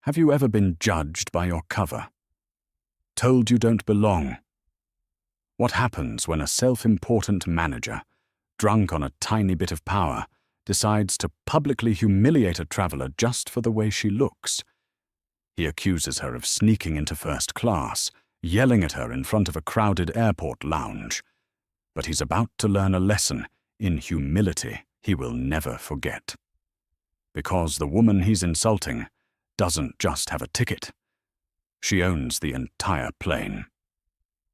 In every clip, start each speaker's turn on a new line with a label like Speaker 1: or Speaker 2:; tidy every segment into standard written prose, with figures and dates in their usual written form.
Speaker 1: Have you ever been judged by your cover? Told you don't belong? What happens when a self-important manager, drunk on a tiny bit of power, decides to publicly humiliate a traveler just for the way she looks? He accuses her of sneaking into first class, yelling at her in front of a crowded airport lounge. But he's about to learn a lesson in humility he will never forget. Because the woman he's insulting doesn't just have a ticket. She owns the entire plane.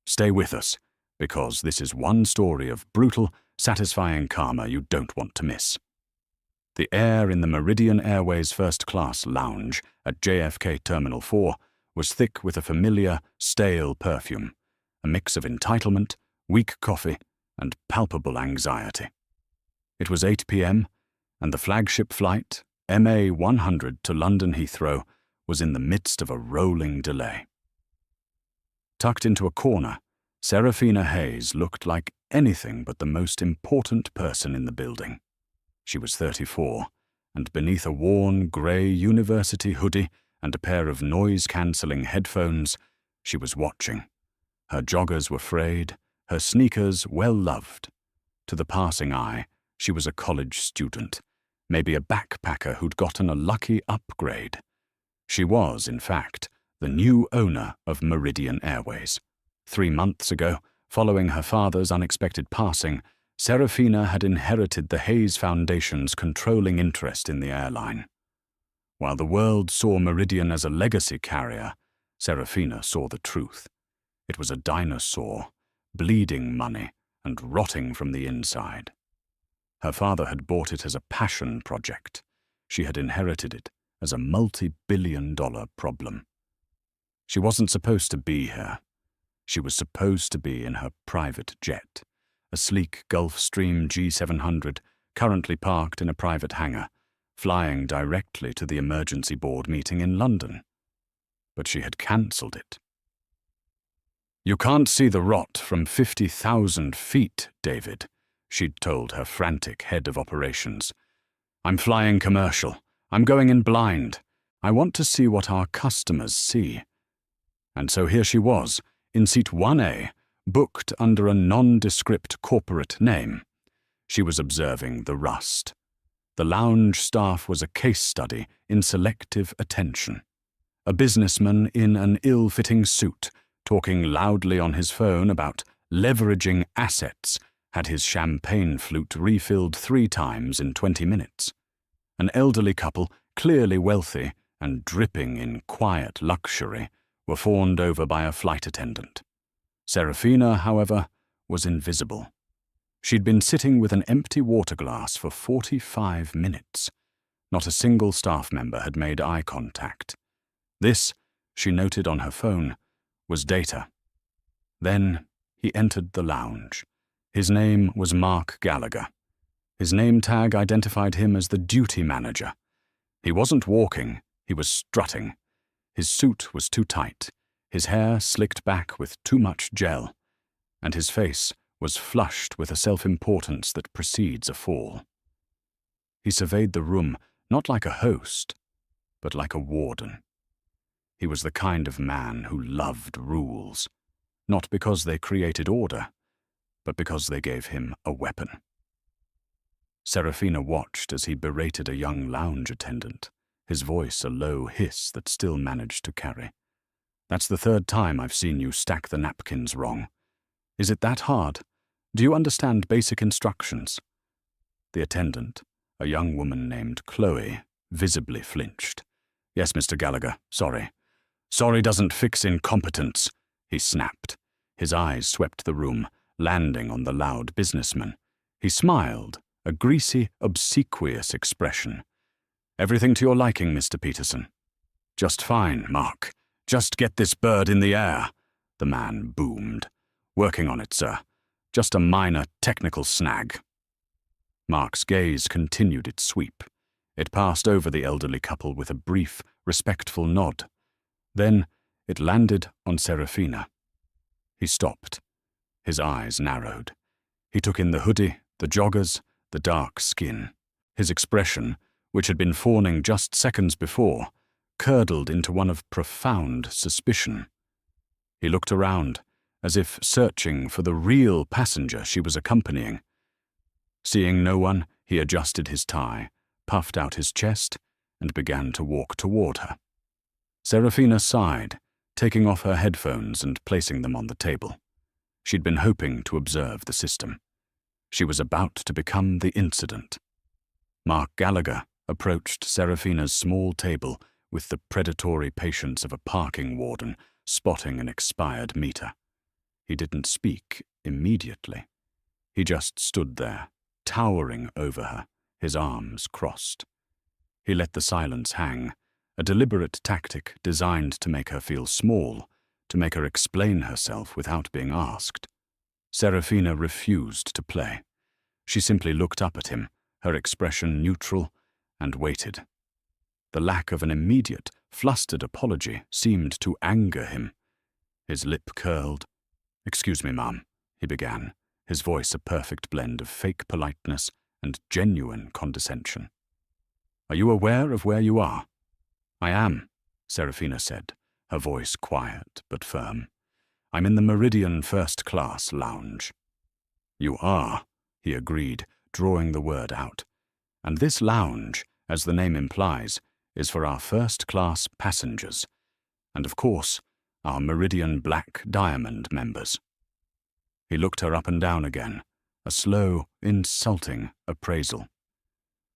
Speaker 1: Stay with us, because this is one story of brutal, satisfying karma you don't want to miss. The air in the Meridian Airways first-class lounge at JFK Terminal 4 was thick with a familiar, stale perfume, a mix of entitlement, weak coffee, and palpable anxiety. It was 8 p.m., and the flagship flight, MA 100 to London Heathrow, was in the midst of a rolling delay. Tucked into a corner, Serafina Hayes looked like anything but the most important person in the building. She was 34, and beneath a worn grey university hoodie and a pair of noise-cancelling headphones, she was watching. Her joggers were frayed, her sneakers well-loved. To the passing eye, she was a college student, maybe a backpacker who'd gotten a lucky upgrade. She was, in fact, the new owner of Meridian Airways. 3 months ago, following her father's unexpected passing, Serafina had inherited the Hayes Foundation's controlling interest in the airline. While the world saw Meridian as a legacy carrier, Serafina saw the truth. It was a dinosaur, bleeding money and rotting from the inside. Her father had bought it as a passion project. She had inherited it as a multi-billion-dollar problem. She wasn't supposed to be here. She was supposed to be in her private jet, a sleek Gulfstream G700 currently parked in a private hangar, flying directly to the emergency board meeting in London. But she had cancelled it. "You can't see the rot from 50,000 feet, David," she'd told her frantic head of operations. "I'm flying commercial. I'm going in blind. I want to see what our customers see." And so here she was, in seat 1A, booked under a nondescript corporate name. She was observing the rust. The lounge staff was a case study in selective attention. A businessman in an ill-fitting suit, talking loudly on his phone about leveraging assets, had his champagne flute refilled 3 times in 20 minutes. An elderly couple, clearly wealthy and dripping in quiet luxury, were fawned over by a flight attendant. Serafina, however, was invisible. She'd been sitting with an empty water glass for 45 minutes. Not a single staff member had made eye contact. This, she noted on her phone, was Data. Then he entered the lounge. His name was Mark Gallagher. His name tag identified him as the duty manager. He wasn't walking, he was strutting. His suit was too tight, his hair slicked back with too much gel, and his face was flushed with a self-importance that precedes a fall. He surveyed the room not like a host, but like a warden. He was the kind of man who loved rules, not because they created order, but because they gave him a weapon. Serafina watched as he berated a young lounge attendant, his voice a low hiss that still managed to carry. "That's the 3rd time I've seen you stack the napkins wrong. Is it that hard? Do you understand basic instructions?" The attendant, a young woman named Chloe, visibly flinched. "Yes, Mr. Gallagher, sorry. Sorry doesn't fix incompetence," he snapped. His eyes swept the room, landing on the loud businessman. He smiled, a greasy, obsequious expression. "Everything to your liking, Mr. Peterson." "Just fine, Mark. Just get this bird in the air," the man boomed. "Working on it, sir. Just a minor technical snag." Mark's gaze continued its sweep. It passed over the elderly couple with a brief, respectful nod. Then it landed on Serafina. He stopped. His eyes narrowed. He took in the hoodie, the joggers, the dark skin. His expression, which had been fawning just seconds before, curdled into one of profound suspicion. He looked around, as if searching for the real passenger she was accompanying. Seeing no one, he adjusted his tie, puffed out his chest, and began to walk toward her. Serafina sighed, taking off her headphones and placing them on the table. She'd been hoping to observe the system. She was about to become the incident. Mark Gallagher approached Serafina's small table with the predatory patience of a parking warden spotting an expired meter. He didn't speak immediately. He just stood there, towering over her, his arms crossed. He let the silence hang, a deliberate tactic designed to make her feel small, to make her explain herself without being asked. Serafina refused to play. She simply looked up at him, her expression neutral, and waited. The lack of an immediate, flustered apology seemed to anger him. His lip curled. "Excuse me, ma'am," he began, his voice a perfect blend of fake politeness and genuine condescension. "Are you aware of where you are?" "I am," Serafina said, her voice quiet but firm. "I'm in the Meridian First Class lounge." "You are," he agreed, drawing the word out. "And this lounge, as the name implies, is for our first-class passengers. And of course, our Meridian Black Diamond members." He looked her up and down again, a slow, insulting appraisal.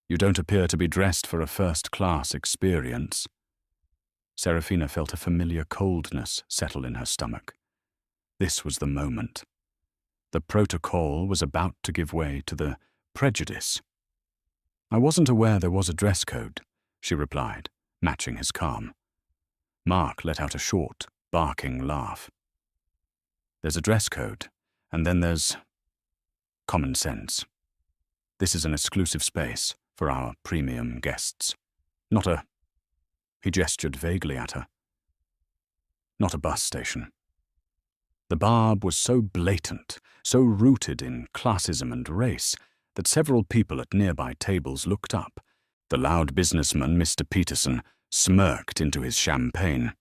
Speaker 1: "You don't appear to be dressed for a first-class experience." Serafina felt a familiar coldness settle in her stomach. This was the moment. The protocol was about to give way to the prejudice. "I wasn't aware there was a dress code," she replied, matching his calm. Mark let out a short, barking laugh. "There's a dress code, and then there's common sense. This is an exclusive space for our premium guests. Not a—" he gestured vaguely at her. "Not a bus station." The barb was so blatant, so rooted in classism and race, that several people at nearby tables looked up. The loud businessman, Mr. Peterson, smirked into his champagne.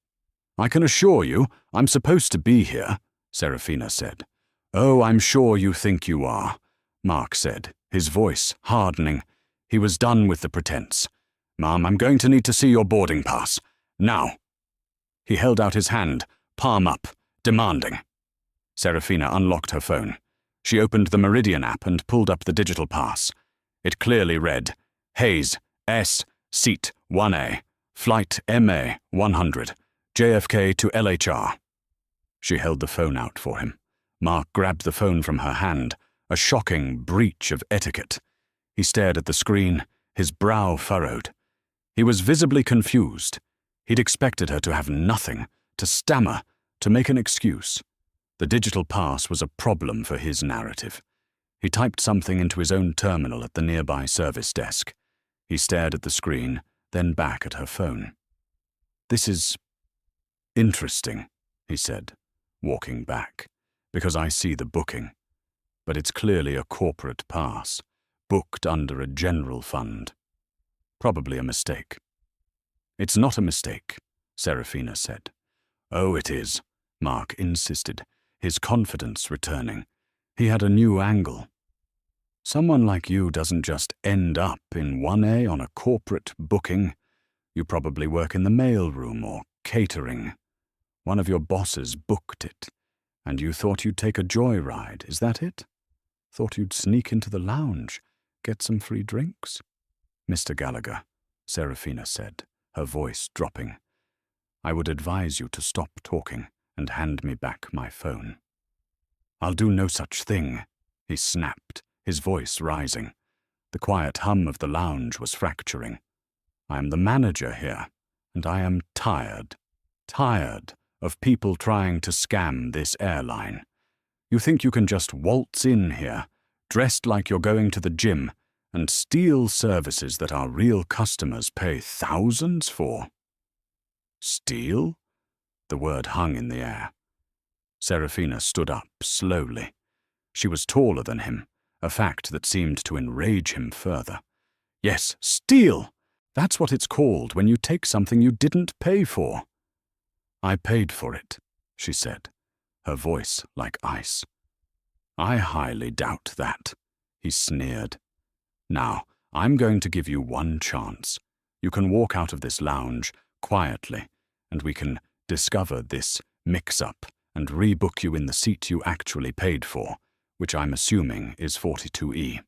Speaker 1: "I can assure you, I'm supposed to be here," Serafina said. "Oh, I'm sure you think you are," Mark said, his voice hardening. He was done with the pretense. "Ma'am, I'm going to need to see your boarding pass. Now." He held out his hand, palm up, demanding. Serafina unlocked her phone. She opened the Meridian app and pulled up the digital pass. It clearly read, Hayes, S, Seat 1A, Flight MA 100, JFK to LHR. She held the phone out for him. Mark grabbed the phone from her hand, a shocking breach of etiquette. He stared at the screen, his brow furrowed. He was visibly confused. He'd expected her to have nothing, to stammer, to make an excuse. The digital pass was a problem for his narrative. He typed something into his own terminal at the nearby service desk. He stared at the screen, then back at her phone. "This is interesting," he said, walking back, "because I see the booking. But it's clearly a corporate pass, booked under a general fund. Probably a mistake." "It's not a mistake," Serafina said. "Oh, it is," Mark insisted, his confidence returning. He had a new angle. "Someone like you doesn't just end up in 1A on a corporate booking. You probably work in the mailroom or catering. One of your bosses booked it, and you thought you'd take a joyride, is that it? Thought you'd sneak into the lounge, get some free drinks?" "Mr. Gallagher," Serafina said, her voice dropping, "I would advise you to stop talking and hand me back my phone." "I'll do no such thing," he snapped, his voice rising. The quiet hum of the lounge was fracturing. "I am the manager here, and I am tired of people trying to scam this airline. You think you can just waltz in here, dressed like you're going to the gym, and steal services that our real customers pay thousands for?" "Steal?" The word hung in the air. Serafina stood up slowly. She was taller than him, a fact that seemed to enrage him further. "Yes, steal! That's what it's called when you take something you didn't pay for. I paid for it, she said, her voice like ice. I highly doubt that, he sneered. Now, I'm going to give you one chance. You can walk out of this lounge quietly, and we can discover this mix-up and rebook you in the seat you actually paid for, which I'm assuming is 42E.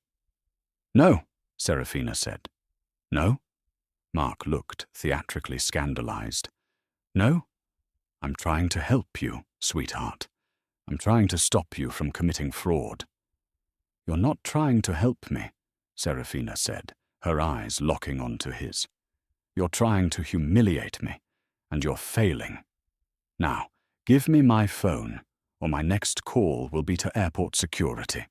Speaker 1: No, Serafina said. No? Mark looked theatrically scandalized. No? I'm trying to help you, sweetheart. I'm trying to stop you from committing fraud. You're not trying to help me, Serafina said, her eyes locking onto his. You're trying to humiliate me, and you're failing. Now, give me my phone, or my next call will be to airport security.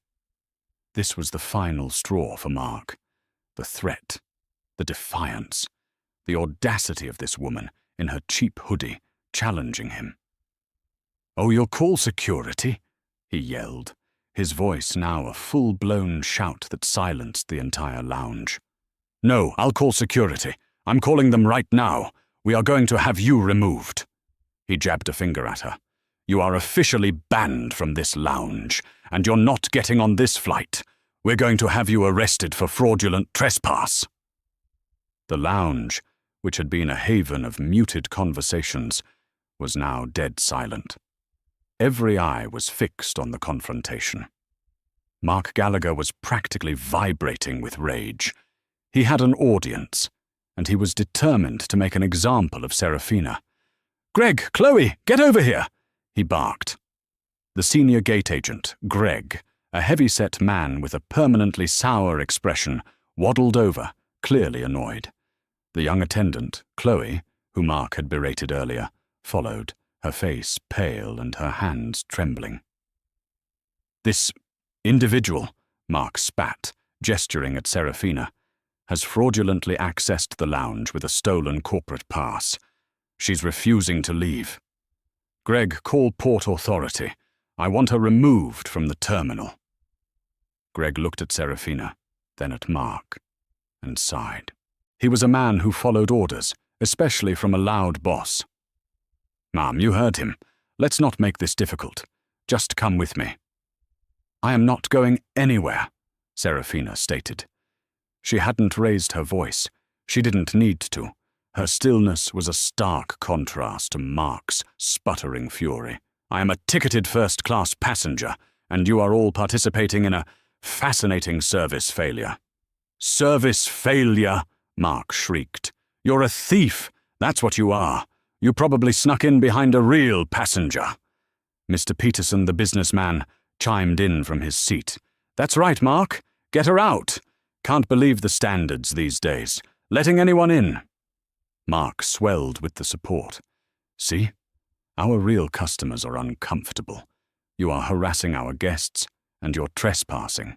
Speaker 1: This was the final straw for Mark. The threat, the defiance, the audacity of this woman in her cheap hoodie challenging him. Oh, you'll call security? He yelled, his voice now a full-blown shout that silenced the entire lounge. No, I'll call security. I'm calling them right now. We are going to have you removed. He jabbed a finger at her. You are officially banned from this lounge, and you're not getting on this flight. We're going to have you arrested for fraudulent trespass. The lounge, which had been a haven of muted conversations, was now dead silent. Every eye was fixed on the confrontation. Mark Gallagher was practically vibrating with rage. He had an audience, and he was determined to make an example of Serafina. Greg, Chloe, get over here, he barked. The senior gate agent, Greg, a heavy-set man with a permanently sour expression, waddled over, clearly annoyed. The young attendant, Chloe, who Mark had berated earlier, followed, her face pale and her hands trembling. This individual, Mark spat, gesturing at Serafina, has fraudulently accessed the lounge with a stolen corporate pass. She's refusing to leave. Greg, call Port Authority. I want her removed from the terminal. Greg looked at Serafina, then at Mark, and sighed. He was a man who followed orders, especially from a loud boss. Ma'am, you heard him. Let's not make this difficult. Just come with me. I am not going anywhere, Serafina stated. She hadn't raised her voice. She didn't need to. Her stillness was a stark contrast to Mark's sputtering fury. I am a ticketed first-class passenger, and you are all participating in a fascinating service failure. Service failure, Mark shrieked. You're a thief. That's what you are. You probably snuck in behind a real passenger. Mr. Peterson, the businessman, chimed in from his seat. That's right, Mark. Get her out. Can't believe the standards these days. Letting anyone in. Mark swelled with the support. See? Our real customers are uncomfortable. You are harassing our guests, and you're trespassing.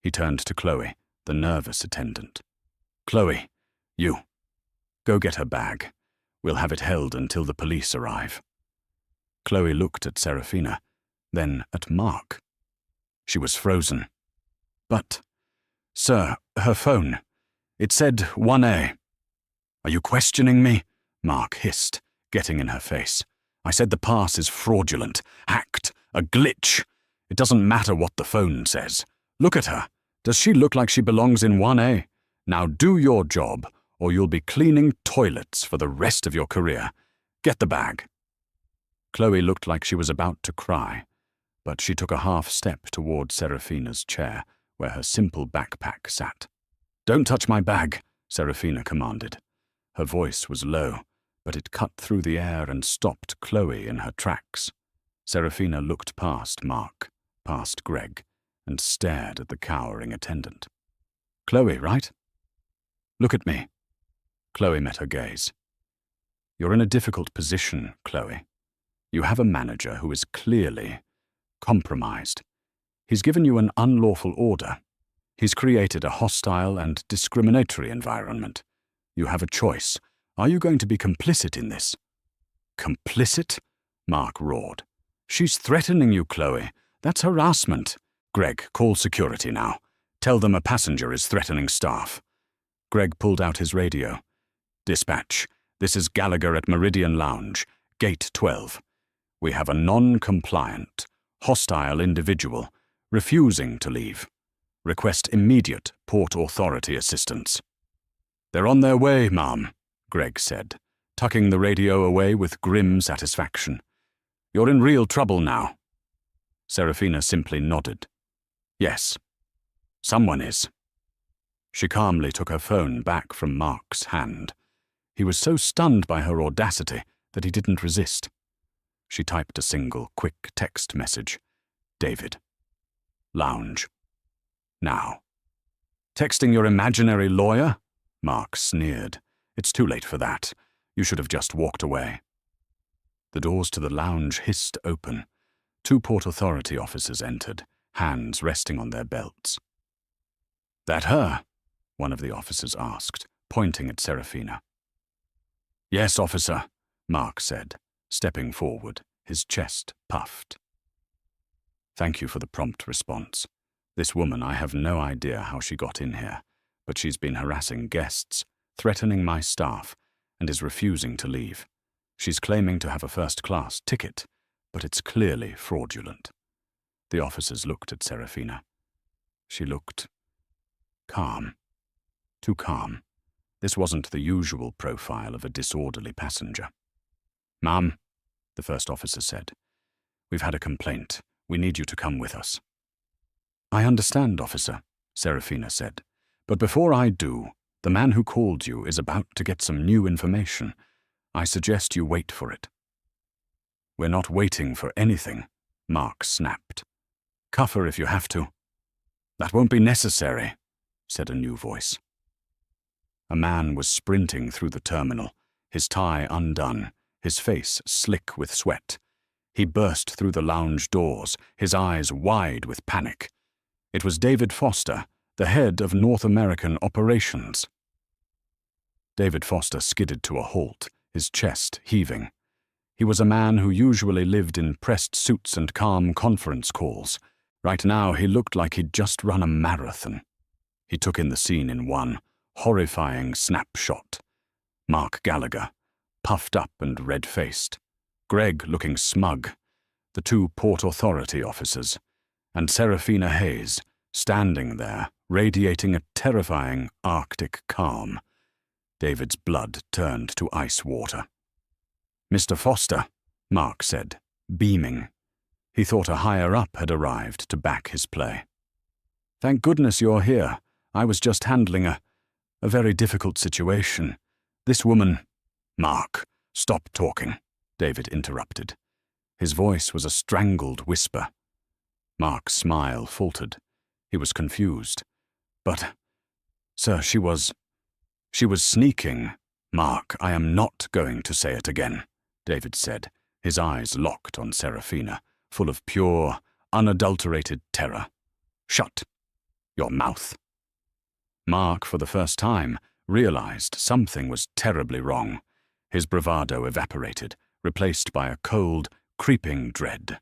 Speaker 1: He turned to Chloe, the nervous attendant. Chloe, you. Go get her bag. We'll have it held until the police arrive. Chloe looked at Serafina, then at Mark. She was frozen. But, sir, her phone. It said 1A. Are you questioning me? Mark hissed, getting in her face. I said the pass is fraudulent, hacked, a glitch. It doesn't matter what the phone says. Look at her. Does she look like she belongs in 1A? Now do your job, or you'll be cleaning toilets for the rest of your career. Get the bag. Chloe looked like she was about to cry, but she took a half step toward Serafina's chair, where her simple backpack sat. Don't touch my bag, Serafina commanded. Her voice was low, but it cut through the air and stopped Chloe in her tracks. Serafina looked past Mark, past Greg, and stared at the cowering attendant. Chloe, right? Look at me. Chloe met her gaze. You're in a difficult position, Chloe. You have a manager who is clearly compromised. He's given you an unlawful order. He's created a hostile and discriminatory environment. You have a choice. Are you going to be complicit in this? Complicit? Mark roared. She's threatening you, Chloe. That's harassment. Greg, call security now. Tell them a passenger is threatening staff. Greg pulled out his radio. Dispatch, this is Gallagher at Meridian Lounge, Gate 12. We have a non-compliant, hostile individual refusing to leave. Request immediate Port Authority assistance. They're on their way, ma'am, Greg said, tucking the radio away with grim satisfaction. You're in real trouble now. Serafina simply nodded. Yes, someone is. She calmly took her phone back from Mark's hand. He was so stunned by her audacity that he didn't resist. She typed a single, quick text message. David. Lounge. Now. Texting your imaginary lawyer? Mark sneered. It's too late for that. You should have just walked away. The doors to the lounge hissed open. 2 Port Authority officers entered, hands resting on their belts. That her? One of the officers asked, pointing at Serafina. Yes, officer, Mark said, stepping forward, his chest puffed. Thank you for the prompt response. This woman, I have no idea how she got in here, but she's been harassing guests, threatening my staff, and is refusing to leave. She's claiming to have a first-class ticket, but it's clearly fraudulent. The officers looked at Serafina. She looked calm. Too calm. This wasn't the usual profile of a disorderly passenger. Ma'am, the first officer said, we've had a complaint. We need you to come with us. I understand, officer, Serafina said, but before I do, the man who called you is about to get some new information. I suggest you wait for it. We're not waiting for anything, Mark snapped. Cuff her if you have to. That won't be necessary, said a new voice. A man was sprinting through the terminal, his tie undone, his face slick with sweat. He burst through the lounge doors, his eyes wide with panic. It was David Foster, the head of North American operations. David Foster skidded to a halt, his chest heaving. He was a man who usually lived in pressed suits and calm conference calls. Right now he looked like he'd just run a marathon. He took in the scene in one horrifying snapshot. Mark Gallagher, puffed up and red-faced. Greg looking smug. The 2 Port Authority officers. And Serafina Hayes, standing there, radiating a terrifying Arctic calm. David's blood turned to ice water. Mr. Foster, Mark said, beaming. He thought a higher-up had arrived to back his play. Thank goodness you're here. I was just handling a very difficult situation. This woman— Mark, stop talking, David interrupted. His voice was a strangled whisper. Mark's smile faltered. He was confused. But, sir, she was sneaking. Mark, I am not going to say it again, David said, his eyes locked on Serafina, full of pure, unadulterated terror. Shut your mouth. Mark, for the first time, realized something was terribly wrong. His bravado evaporated, replaced by a cold, creeping dread.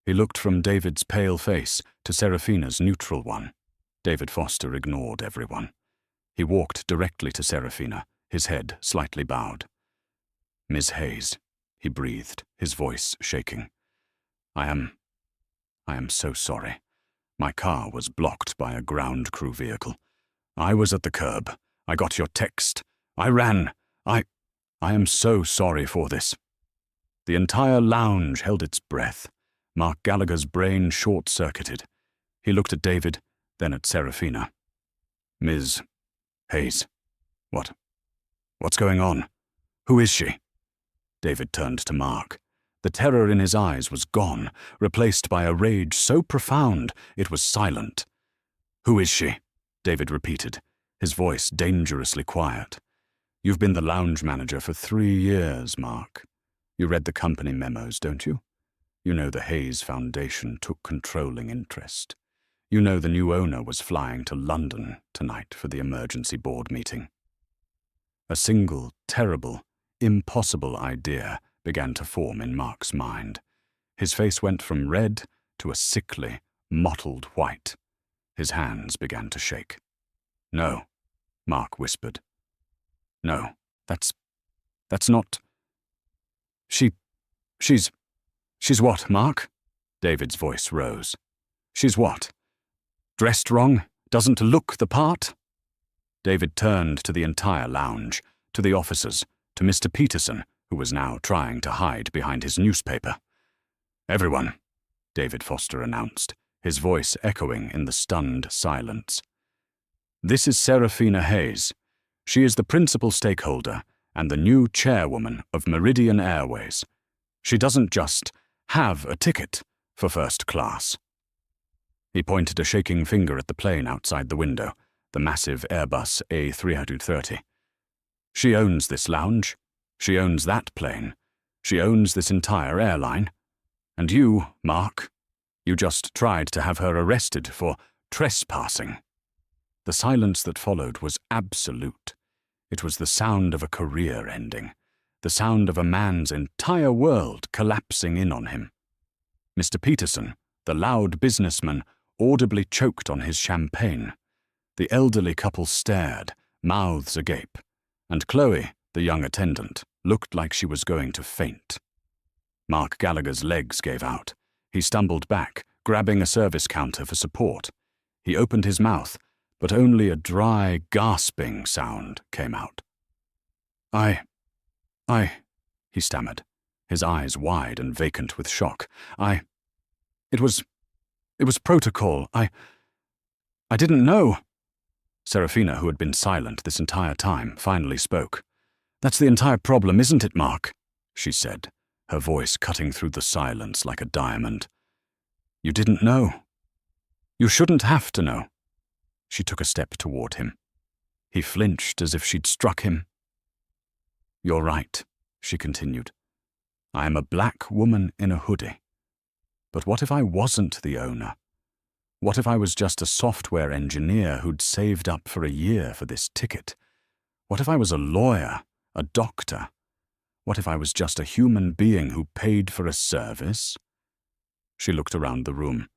Speaker 1: He looked from David's pale face to Serafina's neutral one. David Foster ignored everyone. He walked directly to Serafina, his head slightly bowed. Miss Hayes, he breathed, his voice shaking. I am so sorry. My car was blocked by a ground crew vehicle. I was at the curb. I got your text. I ran. I am so sorry for this. The entire lounge held its breath. Mark Gallagher's brain short-circuited. He looked at David, then at Serafina. Ms. Hayes, what's going on? Who is she? David turned to Mark. The terror in his eyes was gone, replaced by a rage so profound it was silent. Who is she? David repeated, his voice dangerously quiet. You've been the lounge manager for 3 years, Mark. You read the company memos, don't you? You know the Hayes Foundation took controlling interest. You know the new owner was flying to London tonight for the emergency board meeting. A single, terrible, impossible idea began to form in Mark's mind. His face went from red to a sickly, mottled white. His hands began to shake. No, Mark whispered. No, That's not... She's what, Mark? David's voice rose. She's what? Dressed wrong? Doesn't look the part? David turned to the entire lounge, to the officers, to Mr. Peterson, who was now trying to hide behind his newspaper. Everyone, David Foster announced, his voice echoing in the stunned silence. This is Serafina Hayes. She is the principal stakeholder and the new chairwoman of Meridian Airways. She doesn't just have a ticket for first class. He pointed a shaking finger at the plane outside the window, the massive Airbus A330. She owns this lounge. She owns that plane. She owns this entire airline. And you, Mark, you just tried to have her arrested for trespassing. The silence that followed was absolute. It was the sound of a career ending, the sound of a man's entire world collapsing in on him. Mr. Peterson, the loud businessman, audibly choked on his champagne. The elderly couple stared, mouths agape, and Chloe, the young attendant, looked like she was going to faint. Mark Gallagher's legs gave out. He stumbled back, grabbing a service counter for support. He opened his mouth, but only a dry, gasping sound came out. He stammered, his eyes wide and vacant with shock. It was protocol. I didn't know. Serafina, who had been silent this entire time, finally spoke. That's the entire problem, isn't it, Mark? She said, her voice cutting through the silence like a diamond. You didn't know. You shouldn't have to know. She took a step toward him. He flinched as if she'd struck him. You're right, she continued. I am a black woman in a hoodie. But what if I wasn't the owner? What if I was just a software engineer who'd saved up for a year for this ticket? What if I was a lawyer, a doctor? What if I was just a human being who paid for a service? She looked around the room.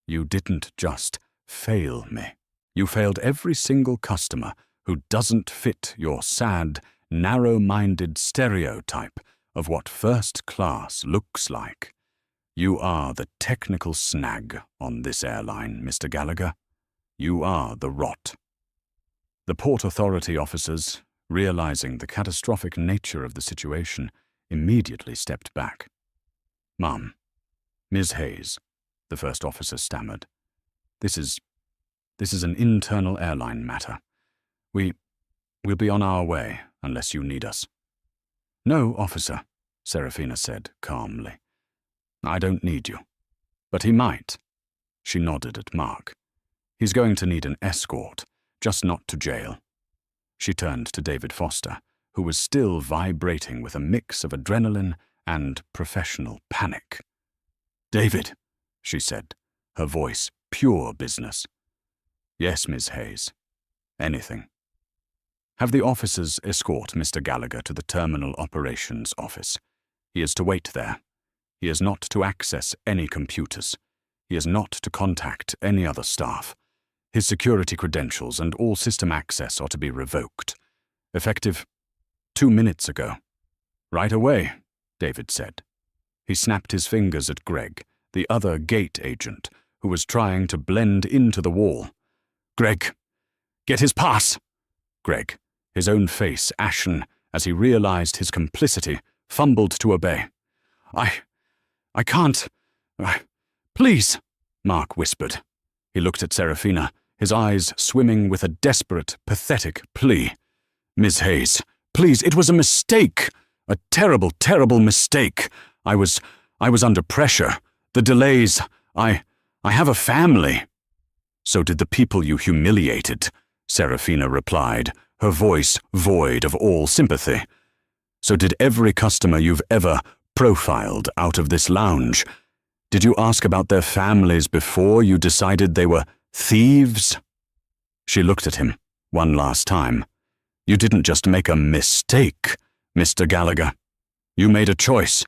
Speaker 1: You didn't just fail me. You failed every single customer who doesn't fit your sad, narrow-minded stereotype of what first class looks like. You are the technical snag on this airline, Mr. Gallagher. You are the rot. The Port Authority officers, realizing the catastrophic nature of the situation, immediately stepped back. Ma'am, Ms. Hayes, the first officer stammered. This is an internal airline matter. We'll be on our way unless you need us. No, officer, Serafina said calmly. I don't need you. But he might. She nodded at Mark. He's going to need an escort, just not to jail. She turned to David Foster, who was still vibrating with a mix of adrenaline and professional panic. David, she said, her voice pure business. Yes, Miss Hayes. Anything. Have the officers escort Mr. Gallagher to the Terminal Operations Office. He is to wait there. He is not to access any computers. He is not to contact any other staff. His security credentials and all system access are to be revoked. Effective 2 minutes ago. Right away, David said. He snapped his fingers at Greg, the other gate agent, who was trying to blend into the wall. Greg, get his pass! Greg, his own face ashen as he realized his complicity, fumbled to obey. I can't. Please, Mark whispered. He looked at Serafina, his eyes swimming with a desperate, pathetic plea. Miss Hayes, please, it was a mistake. A terrible, terrible mistake. I was under pressure. The delays. I have a family. So did the people you humiliated, Serafina replied, her voice void of all sympathy. So did every customer you've ever profiled out of this lounge. Did you ask about their families before you decided they were thieves? She looked at him one last time. You didn't just make a mistake, Mr. Gallagher. You made a choice.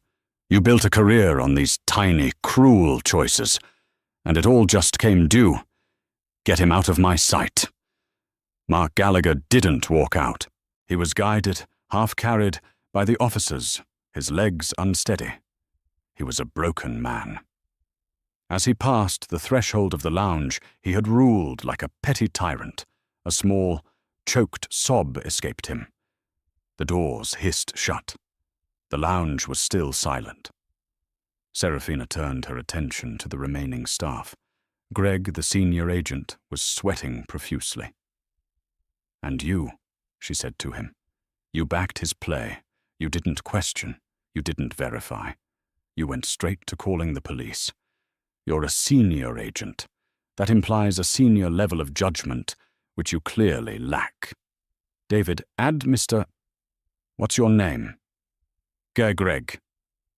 Speaker 1: You built a career on these tiny, cruel choices. And it all just came due. Get him out of my sight. Mark Gallagher didn't walk out. He was guided half carried by the officers, his legs unsteady. He was a broken man. As he passed the threshold of the lounge, he had ruled like a petty tyrant. A small, choked sob escaped him. The doors hissed shut. The lounge was still silent. Serafina turned her attention to the remaining staff. Greg, the senior agent, was sweating profusely. "And you," she said to him. "You backed his play. You didn't question. You didn't verify. You went straight to calling the police. You're a senior agent. That implies a senior level of judgment, which you clearly lack. David, add Mr. What's your name?" Greg.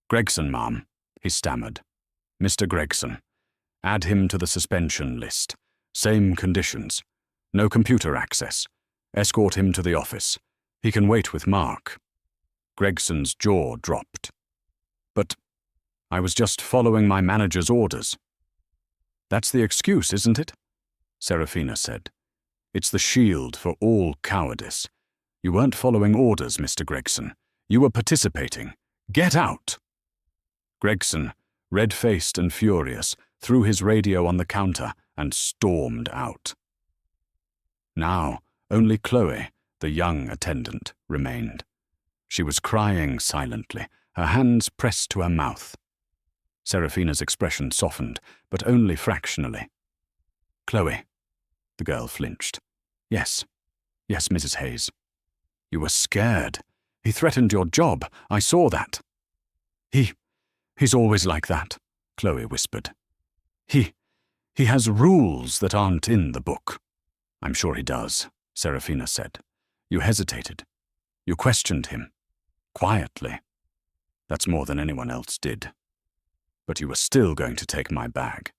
Speaker 1: Gregson, ma'am," he stammered. "Mr. Gregson. Add him to the suspension list. Same conditions. No computer access. Escort him to the office. He can wait with Mark." Gregson's jaw dropped. "But I was just following my manager's orders." "That's the excuse, isn't it?" Serafina said. "It's the shield for all cowardice. You weren't following orders, Mr. Gregson. You were participating. Get out!" Gregson, red-faced and furious, threw his radio on the counter and stormed out. Now, only Chloe, the young attendant, remained. She was crying silently, her hands pressed to her mouth. Serafina's expression softened, but only fractionally. "Chloe." The girl flinched. Yes, Mrs. Hayes." "You were scared. He threatened your job. I saw that." He's always like that," Chloe whispered. He has rules that aren't in the book." "I'm sure he does," Serafina said. "You hesitated. You questioned him. Quietly. That's more than anyone else did. But you were still going to take my bag.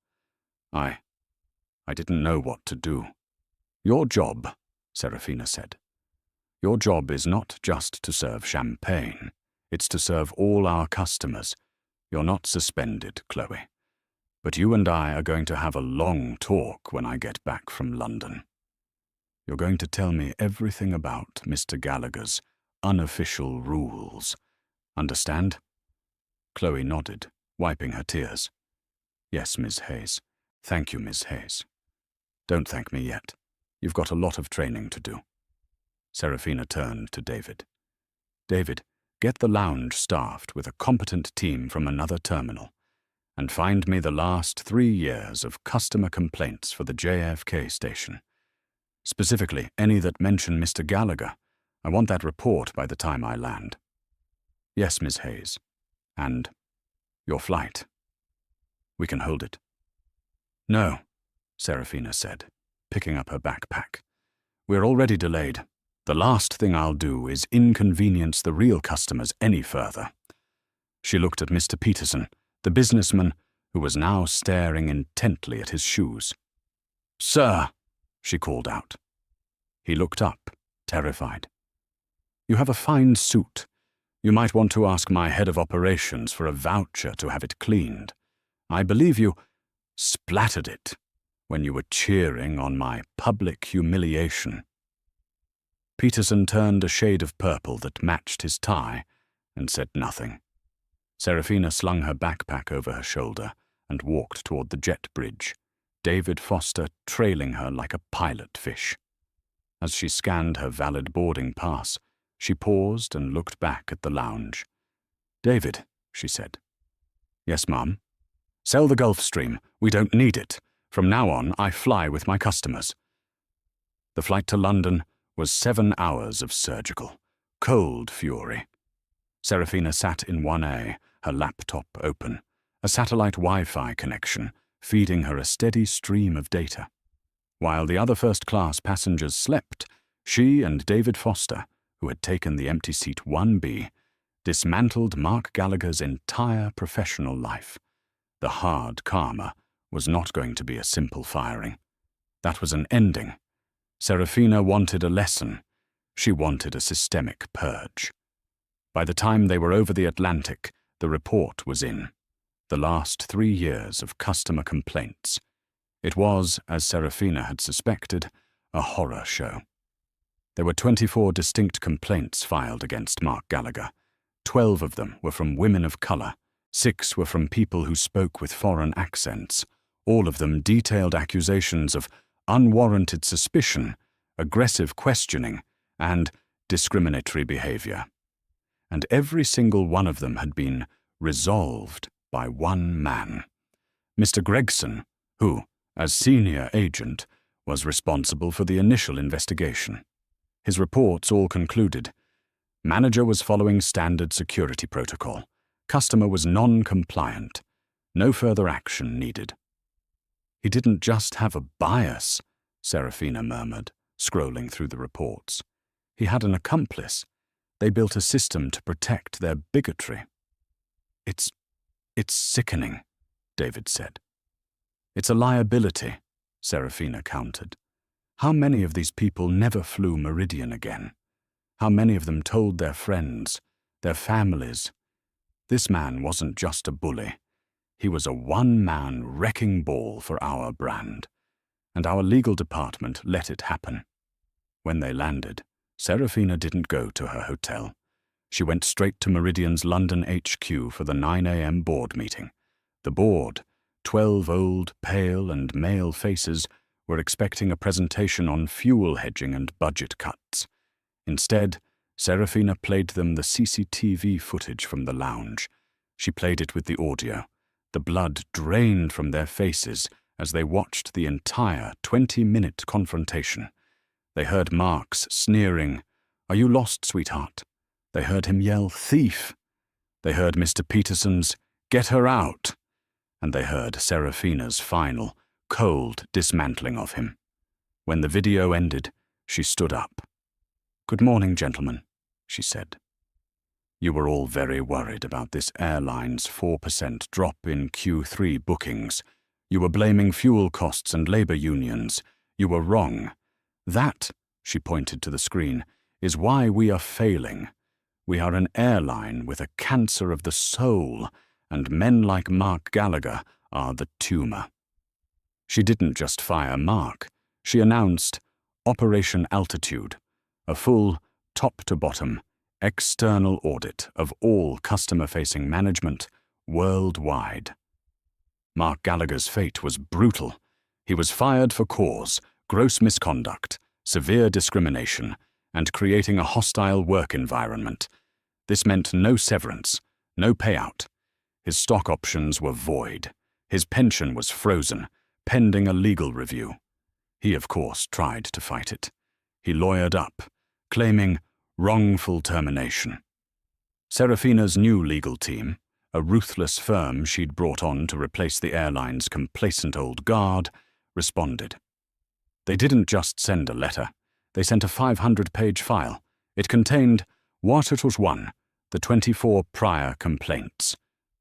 Speaker 1: I didn't know what to do." "Your job," Serafina said. "Your job is not just to serve champagne. It's to serve all our customers. You're not suspended, Chloe. But you and I are going to have a long talk when I get back from London. You're going to tell me everything about Mr. Gallagher's unofficial rules. Understand?" Chloe nodded, wiping her tears. "Yes, Miss Hayes. Thank you, Miss Hayes. Don't thank me yet. You've got a lot of training to do." Serafina turned to David. "David, get the lounge staffed with a competent team from another terminal, and find me the last 3 years of customer complaints for the JFK station. Specifically, any that mention Mr. Gallagher. I want that report by the time I land." "Yes, Miss Hayes. And your flight. We can hold it." "No," Serafina said, picking up her backpack. "We're already delayed. The last thing I'll do is inconvenience the real customers any further." She looked at Mr. Peterson, the businessman, who was now staring intently at his shoes. "Sir," she called out. He looked up, terrified. "You have a fine suit. You might want to ask my head of operations for a voucher to have it cleaned. I believe you splattered it when you were cheering on my public humiliation." Peterson turned a shade of purple that matched his tie and said nothing. Serafina slung her backpack over her shoulder and walked toward the jet bridge, David Foster trailing her like a pilot fish. As she scanned her valid boarding pass, she paused and looked back at the lounge. "David," she said. "Yes, Mum." "Sell the Gulfstream. We don't need it. From now on, I fly with my customers." The flight to London was 7 hours of surgical, cold fury. Serafina sat in 1A, her laptop open, a satellite Wi-Fi connection feeding her a steady stream of data. While the other first-class passengers slept, she and David Foster, who had taken the empty seat 1B, dismantled Mark Gallagher's entire professional life. The hard karma was not going to be a simple firing. That was an ending. Serafina wanted a lesson. She wanted a systemic purge. By the time they were over the Atlantic, the report was in. The last 3 years of customer complaints. It was, as Serafina had suspected, a horror show. There were 24 distinct complaints filed against Mark Gallagher. 12 of them were from women of color. 6 were from people who spoke with foreign accents. All of them detailed accusations of unwarranted suspicion, aggressive questioning, and discriminatory behavior. And every single one of them had been resolved by one man, Mr. Gregson, who, as senior agent, was responsible for the initial investigation. His reports all concluded: manager was following standard security protocol. Customer was non-compliant. No further action needed. He didn't just have a bias, Serafina murmured, scrolling through the reports. He had an accomplice. They built a system to protect their bigotry. It's sickening, David said. It's a liability, Serafina countered. How many of these people never flew Meridian again? How many of them told their friends, their families? This man wasn't just a bully. He was a one-man wrecking ball for our brand, and our legal department let it happen. When they landed, Serafina didn't go to her hotel. She went straight to Meridian's London HQ for the 9 a.m. board meeting. The board, 12 old, pale and male faces, were expecting a presentation on fuel hedging and budget cuts. Instead, Serafina played them the CCTV footage from the lounge. She played it with the audio. The blood drained from their faces as they watched the entire 20-minute confrontation. They heard Mark's sneering, "Are you lost, sweetheart?" They heard him yell, "Thief!" They heard Mr. Peterson's, "Get her out!" And they heard Serafina's final, cold dismantling of him. When the video ended, she stood up. "Good morning, gentlemen," she said. "You were all very worried about this airline's 4% drop in Q3 bookings. You were blaming fuel costs and labor unions. You were wrong. That," she pointed to the screen, "is why we are failing. We are an airline with a cancer of the soul, and men like Mark Gallagher are the tumor." She didn't just fire Mark. She announced Operation Altitude, a full, top-to-bottom, external audit of all customer-facing management worldwide. Mark Gallagher's fate was brutal. He was fired for cause, gross misconduct, severe discrimination, and creating a hostile work environment. This meant no severance, no payout. His stock options were void. His pension was frozen, pending a legal review. He, of course, tried to fight it. He lawyered up, claiming wrongful termination. Serafina's new legal team, a ruthless firm she'd brought on to replace the airline's complacent old guard, responded. They didn't just send a letter. They sent a 500-page file. It contained what it was: 1, the 24 prior complaints;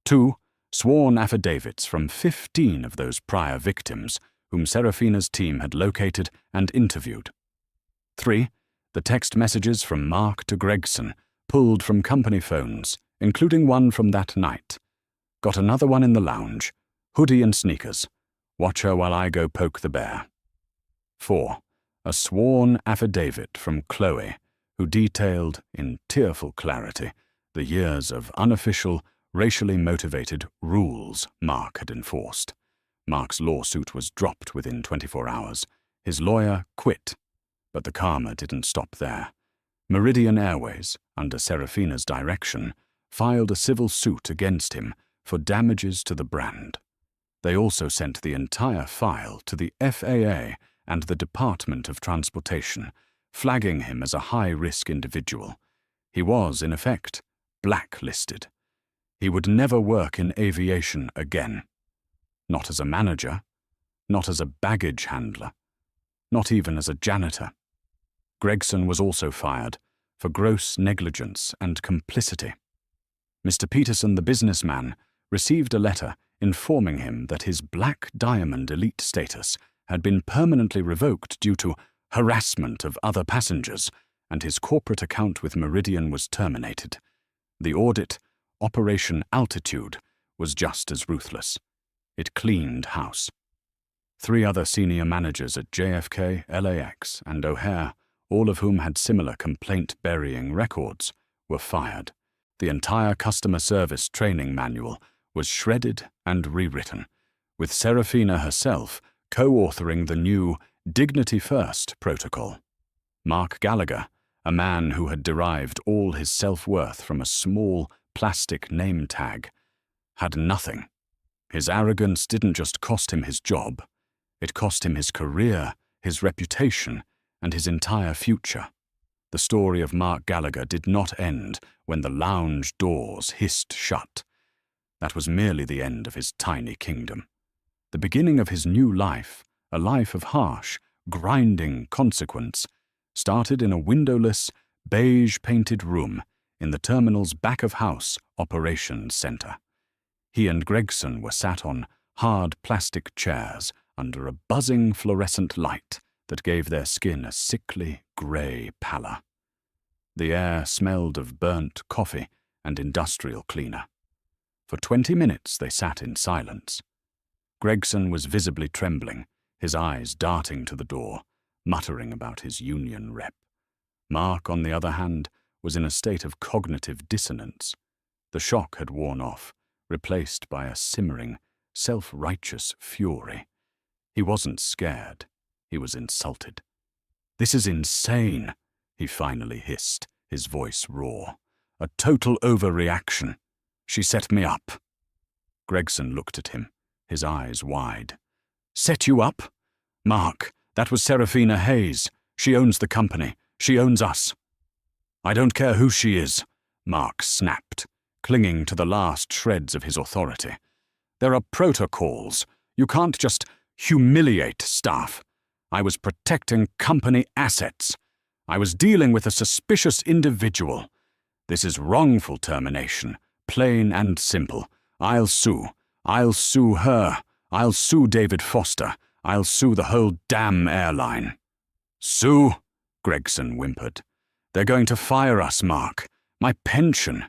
Speaker 1: 2, sworn affidavits from 15 of those prior victims whom Serafina's team had located and interviewed; 3, the text messages from Mark to Gregson, pulled from company phones, including one from that night. Got another one in the lounge. Hoodie and sneakers. Watch her while I go poke the bear. 4, a sworn affidavit from Chloe, who detailed, in tearful clarity, the years of unofficial, racially motivated rules Mark had enforced. Mark's lawsuit was dropped within 24 hours. His lawyer quit, but the karma didn't stop there. Meridian Airways, under Serafina's direction, filed a civil suit against him for damages to the brand. They also sent the entire file to the FAA and the Department of Transportation, flagging him as a high-risk individual. He was, in effect, blacklisted. He would never work in aviation again. Not as a manager, not as a baggage handler, not even as a janitor. Gregson was also fired for gross negligence and complicity. Mr. Peterson, the businessman, received a letter informing him that his Black Diamond elite status had been permanently revoked due to harassment of other passengers, and his corporate account with Meridian was terminated. The audit, Operation Altitude, was just as ruthless. It cleaned house. 3 other senior managers at JFK, LAX, and O'Hare all of whom had similar complaint-burying records, were fired. The entire customer service training manual was shredded and rewritten, with Serafina herself co-authoring the new Dignity First protocol. Mark Gallagher, a man who had derived all his self-worth from a small plastic name tag, had nothing. His arrogance didn't just cost him his job, it cost him his career, his reputation, and his entire future. The story of Mark Gallagher did not end when the lounge doors hissed shut. That was merely the end of his tiny kingdom. The beginning of his new life, a life of harsh, grinding consequence, started in a windowless, beige-painted room in the terminal's back-of-house operations center. He and Gregson were sat on hard plastic chairs under a buzzing fluorescent light that gave their skin a sickly, grey pallor. The air smelled of burnt coffee and industrial cleaner. For 20 minutes they sat in silence. Gregson was visibly trembling, his eyes darting to the door, muttering about his union rep. Mark, on the other hand, was in a state of cognitive dissonance. The shock had worn off, replaced by a simmering, self-righteous fury. He wasn't scared. He was insulted. "This is insane," he finally hissed, his voice raw. "A total overreaction. She set me up." Gregson looked at him, his eyes wide. "Set you up? Mark, that was Serafina Hayes. She owns the company. She owns us." "I don't care who she is," Mark snapped, clinging to the last shreds of his authority. "There are protocols. You can't just humiliate staff. I was protecting company assets. I was dealing with a suspicious individual. This is wrongful termination, plain and simple. I'll sue. I'll sue her. I'll sue David Foster. I'll sue the whole damn airline." "Sue?" Gregson whimpered. "They're going to fire us, Mark. My pension."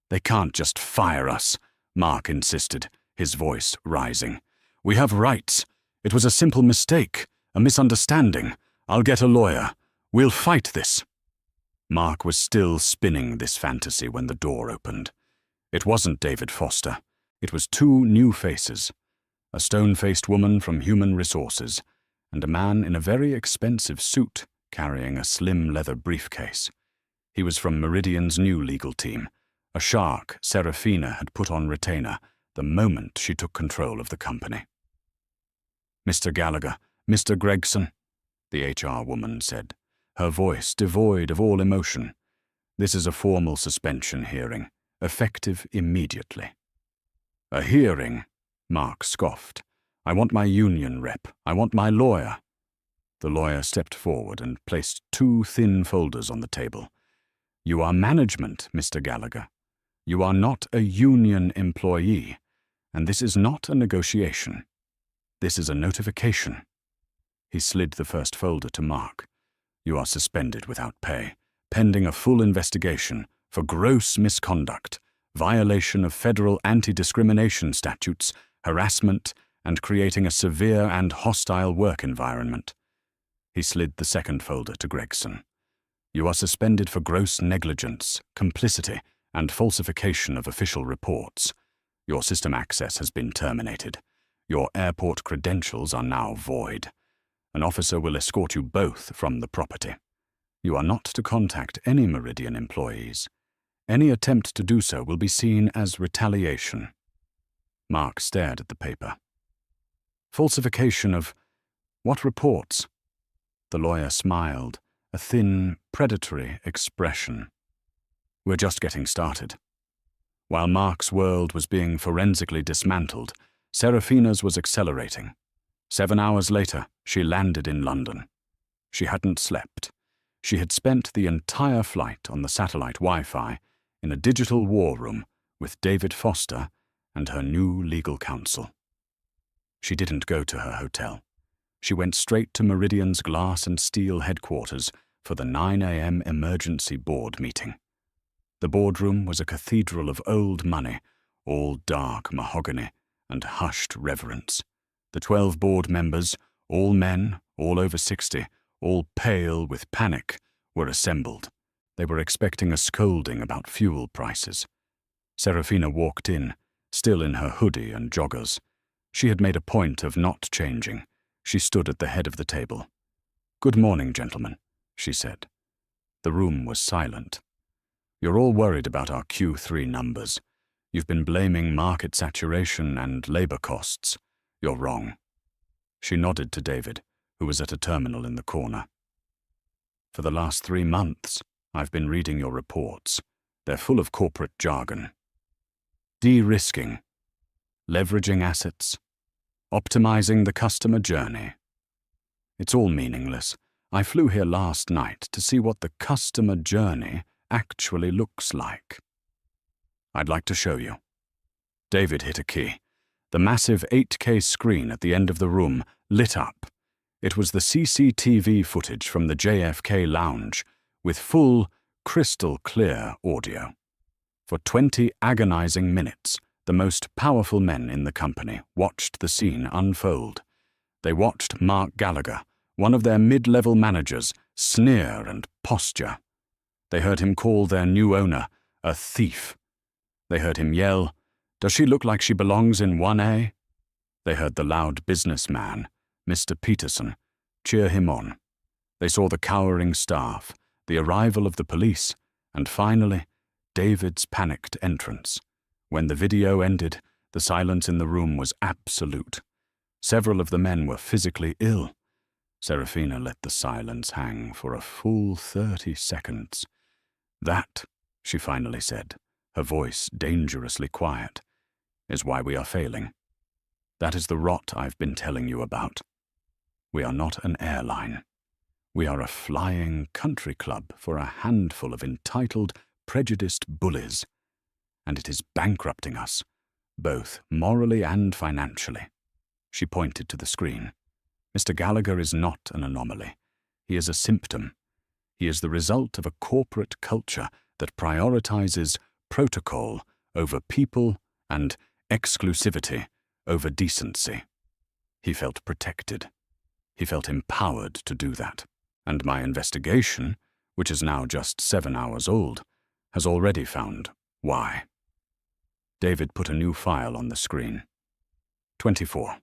Speaker 1: "They can't just fire us," Mark insisted, his voice rising. "We have rights. It was a simple mistake, a misunderstanding. I'll get a lawyer. We'll fight this." Mark was still spinning this fantasy when the door opened. It wasn't David Foster. It was two new faces, a stone-faced woman from Human Resources and a man in a very expensive suit carrying a slim leather briefcase. He was from Meridian's new legal team, a shark Serafina had put on retainer the moment she took control of the company. "Mr. Gallagher, Mr. Gregson," the HR woman said, her voice devoid of all emotion. "This is a formal suspension hearing, effective immediately." "A hearing?" Mark scoffed. "I want my union rep. I want my lawyer." The lawyer stepped forward and placed two thin folders on the table. "You are management, Mr. Gallagher. You are not a union employee, and this is not a negotiation. This is a notification." He slid the first folder to Mark. "You are suspended without pay, pending a full investigation for gross misconduct, violation of federal anti-discrimination statutes, harassment, and creating a severe and hostile work environment." He slid the second folder to Gregson. "You are suspended for gross negligence, complicity, and falsification of official reports. Your system access has been terminated. Your airport credentials are now void. An officer will escort you both from the property. You are not to contact any Meridian employees. Any attempt to do so will be seen as retaliation." Mark stared at the paper. "Falsification of what reports?" The lawyer smiled, a thin, predatory expression. "We're just getting started." While Mark's world was being forensically dismantled, Serafina's was accelerating. 7 hours later, she landed in London. She hadn't slept. She had spent the entire flight on the satellite Wi-Fi in a digital war room with David Foster and her new legal counsel. She didn't go to her hotel. She went straight to Meridian's glass and steel headquarters for the 9 a.m. emergency board meeting. The boardroom was a cathedral of old money, all dark mahogany and hushed reverence. The 12 board members, all men, all over 60, all pale with panic, were assembled. They were expecting a scolding about fuel prices. Serafina walked in, still in her hoodie and joggers. She had made a point of not changing. She stood at the head of the table. "Good morning, gentlemen," she said. The room was silent. "You're all worried about our Q3 numbers. You've been blaming market saturation and labor costs. You're wrong." She nodded to David, who was at a terminal in the corner. "For the last 3 months, I've been reading your reports. They're full of corporate jargon. De-risking, leveraging assets, optimizing the customer journey. It's all meaningless. I flew here last night to see what the customer journey actually looks like. I'd like to show you." David hit a key. The massive 8K screen at the end of the room lit up. It was the CCTV footage from the JFK lounge, with full, crystal-clear audio. For 20 agonizing minutes, the most powerful men in the company watched the scene unfold. They watched Mark Gallagher, one of their mid-level managers, sneer and posture. They heard him call their new owner a thief. They heard him yell, "Does she look like she belongs in 1A?" They heard the loud businessman, Mr. Peterson, cheer him on. They saw the cowering staff, the arrival of the police, and finally, David's panicked entrance. When the video ended, the silence in the room was absolute. Several of the men were physically ill. Serafina let the silence hang for a full 30 seconds. "That," she finally said, her voice dangerously quiet, "is why we are failing. That is the rot I've been telling you about. We are not an airline. We are a flying country club for a handful of entitled, prejudiced bullies. And it is bankrupting us, both morally and financially." She pointed to the screen. "Mr. Gallagher is not an anomaly. He is a symptom. He is the result of a corporate culture that prioritizes protocol over people and exclusivity over decency. He felt protected. He felt empowered to do that. And my investigation, which is now just 7 hours old, has already found why." David put a new file on the screen. 24.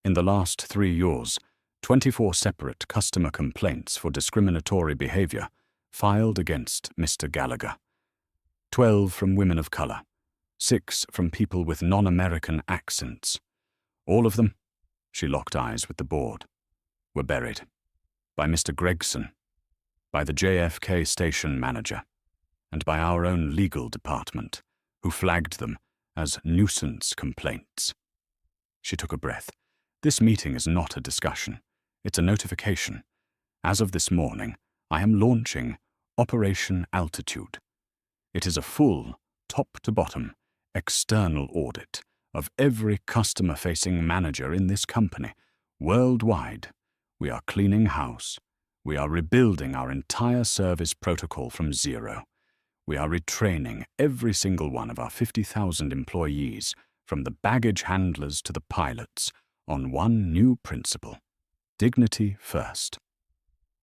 Speaker 1: In the last 3 years, 24 separate customer complaints for discriminatory behavior filed against Mr. Gallagher. 12 from women of color, 6 from people with non-American accents. All of them, she locked eyes with the board, were buried. By Mr. Gregson, by the JFK station manager, and by our own legal department, who flagged them as nuisance complaints. She took a breath. "This meeting is not a discussion. It's a notification. As of this morning, I am launching Operation Altitude. It is a full, top-to-bottom, external audit of every customer-facing manager in this company, worldwide. We are cleaning house. We are rebuilding our entire service protocol from zero. We are retraining every single one of our 50,000 employees, from the baggage handlers to the pilots, on one new principle: dignity first."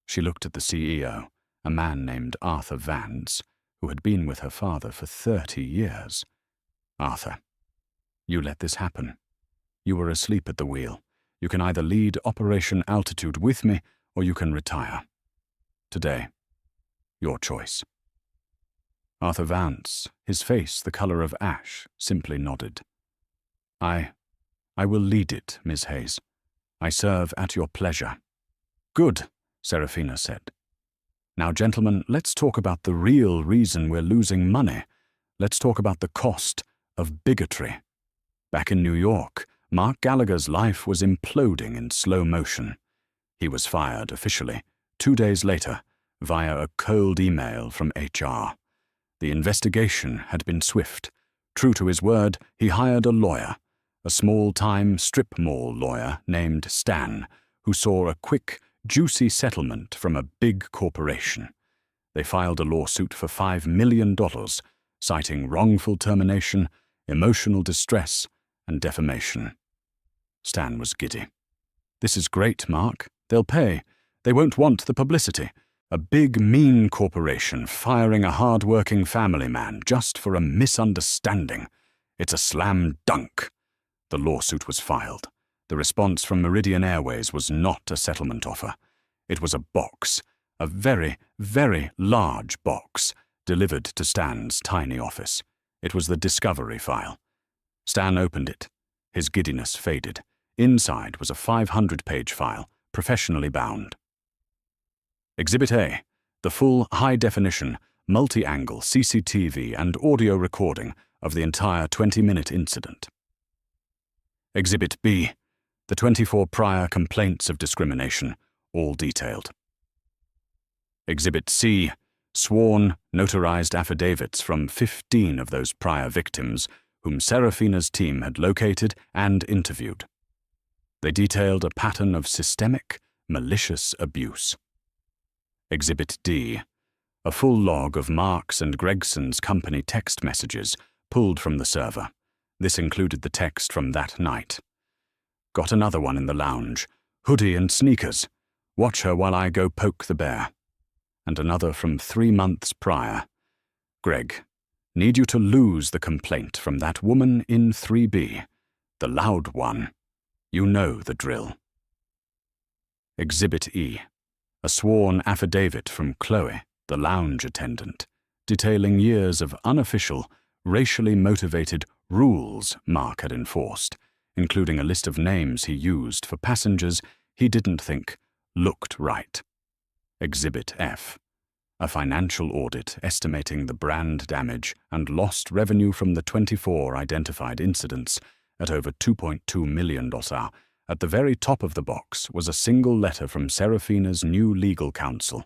Speaker 1: She looked at the CEO, a man named Arthur Vance, who had been with her father for 30 years. "Arthur, you let this happen. You were asleep at the wheel. You can either lead Operation Altitude with me, or you can retire. Today, your choice." Arthur Vance, his face the color of ash, simply nodded. I will lead it, Miss Hayes. I serve at your pleasure." "Good," Serafina said. "Now, gentlemen, let's talk about the real reason we're losing money. Let's talk about the cost of bigotry. Back in New York, Mark Gallagher's life was imploding in slow motion. He was fired officially 2 days later via a cold email from HR. The investigation had been swift. True to his word, he hired a lawyer, a small-time strip mall lawyer named Stan, who saw a quick, juicy settlement from a big corporation. They filed a lawsuit for $5 million, citing wrongful termination, emotional distress, and defamation. Stan was giddy. "This is great, Mark. They'll pay. They won't want the publicity. A big, mean corporation firing a hard-working family man just for a misunderstanding. It's a slam dunk. The lawsuit was filed. The response from Meridian Airways was not a settlement offer. It was a box, a very, very large box, delivered to Stan's tiny office. It was the discovery file. Stan opened it. His giddiness faded. Inside was a 500-page file, professionally bound. Exhibit A, the full high-definition, multi-angle CCTV and audio recording of the entire 20-minute incident. Exhibit B, the 24 prior complaints of discrimination, all detailed. Exhibit C, sworn, notarized affidavits from 15 of those prior victims whom Serafina's team had located and interviewed. They detailed a pattern of systemic, malicious abuse. Exhibit D, a full log of Marks and Gregson's company text messages pulled from the server. This included the text from that night. Got another one in the lounge. Hoodie and sneakers. Watch her while I go poke the bear. And another from 3 months prior. Greg, need you to lose the complaint from that woman in 3B. The loud one. You know the drill. Exhibit E, a sworn affidavit from Chloe, the lounge attendant, detailing years of unofficial, racially motivated rules Mark had enforced, including a list of names he used for passengers he didn't think looked right. Exhibit F, a financial audit estimating the brand damage and lost revenue from the 24 identified incidents at over $2.2 million. At the very top of the box was a single letter from Serafina's new legal counsel,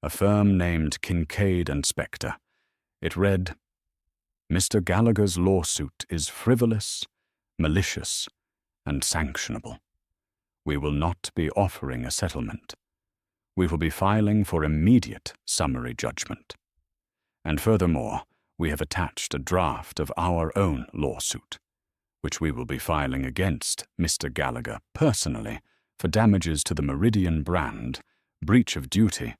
Speaker 1: a firm named Kincaid and Spector. It read, Mr. Gallagher's lawsuit is frivolous, malicious, and sanctionable. We will not be offering a settlement. We will be filing for immediate summary judgment. And furthermore, we have attached a draft of our own lawsuit, which we will be filing against Mr. Gallagher personally for damages to the Meridian brand, breach of duty,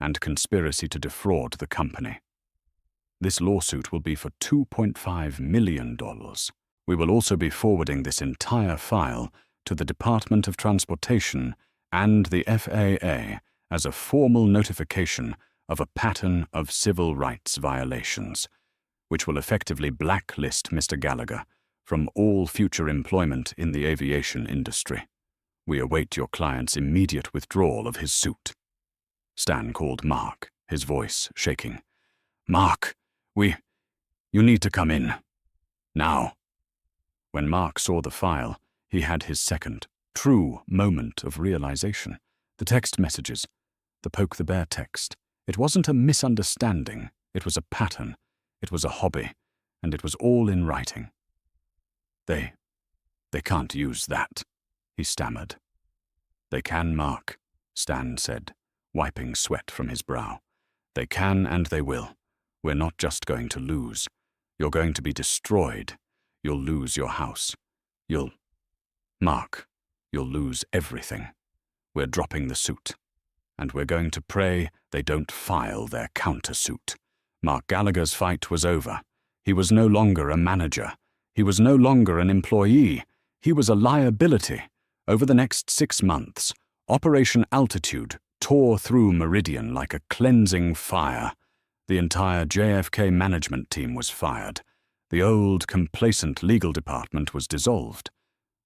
Speaker 1: and conspiracy to defraud the company. This lawsuit will be for $2.5 million. We will also be forwarding this entire file to the Department of Transportation and the FAA as a formal notification of a pattern of civil rights violations, which will effectively blacklist Mr. Gallagher from all future employment in the aviation industry. We await your client's immediate withdrawal of his suit. Stan called Mark, his voice shaking. Mark, you need to come in. Now. When Mark saw the file, he had his second, true moment of realization. The text messages, the poke the bear text. It wasn't a misunderstanding. It was a pattern. It was a hobby. And it was all in writing. They can't use that, he stammered. They can, Mark, Stan said, wiping sweat from his brow. They can and they will. We're not just going to lose. You're going to be destroyed. You'll lose your house. Mark, you'll lose everything. We're dropping the suit. And we're going to pray they don't file their countersuit. Mark Gallagher's fight was over. He was no longer a manager. He was no longer an employee. He was a liability. Over the next 6 months, Operation Altitude tore through Meridian like a cleansing fire. The entire JFK management team was fired. The old, complacent legal department was dissolved.